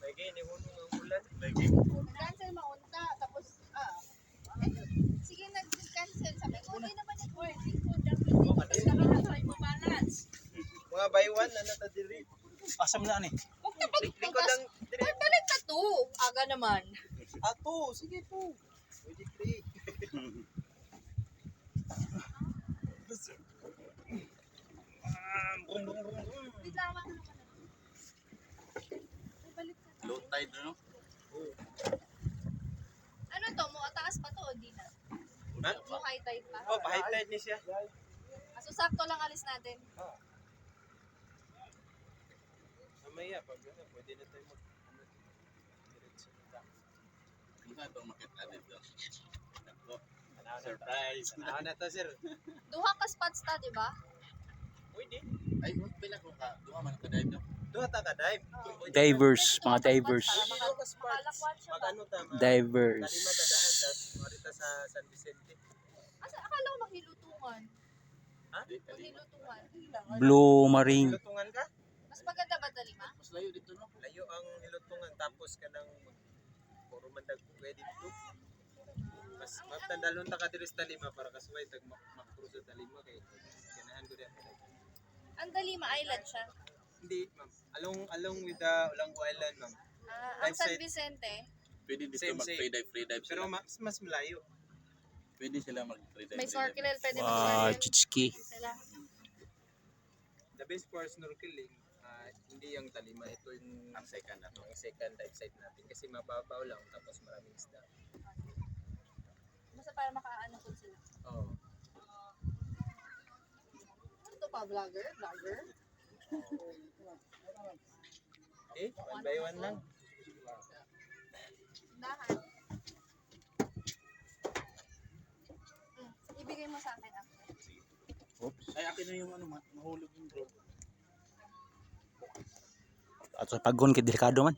Lagi ni hunong ang ulan. Lagi. Cancel maunta tapos sige nag-cancel sabi ko hindi naman ako tapos kami na try mo balance. Mga by one na nata diri. Asam na ni. Huwag na Likod ang diri. balik na to. Aga naman. Ato, sige po. Pwede free. Brum brum brum. Bitawan naman. Ay, balik na. Low tide no. Ano to? Mo taas pa to o di na? Ha? Mo high tide pa? Oh, pa-highlight ni siya. So sakto lang alis natin. Mamaya pag ano, pwede na tayo mag diretso na ta. Ano ba itong makit natin to? Ako. Surprise. Ano na to, sir? Duha ka spots ta, di ba? Pwede. Ay, pila ko ka. Duha man ka dive no. Duha ta ka dive. Divers, mga divers. Makalakwat siya Mag ba? ano ta? Divers. Kalima ta dahan tas marita sa San Vicente. Asa akala ko maghilutungan. Ha? Maghilutungan. Blue Marine. Hilutungan ka? Mas maganda ba Dalima? Mas layo dito no. Layo ang hilutungan tapos ka nang puro mandag pwede dito. Mas magtandalon ta ka diri sa Talima para kasuway tag makro sa Talima kay ganahan ko diyan. Ang Dalima Island siya. Hindi, ma'am. Along with the Olango Island, ma'am. Ang San Side. Vicente. Pwede dito Same, mag same. free dive Pero sila. mas malayo. Pwede sila mag free dive. May snorkel, pwede Ah, mag-snorkel. chitski. Sila. The best for snorkeling, hindi yung Talima. Ito yung Ang second na to. ang second dive site natin. Kasi mababaw lang tapos maraming isda. Basta para makaano po sila. Oo. Ito pa, vlogger? Vlogger? Okay, one by one lang. Dahan. Ibigay mo sa akin after. Ay, akin na yung ano, mahulog yung drone. At sa paggon kay delikado man.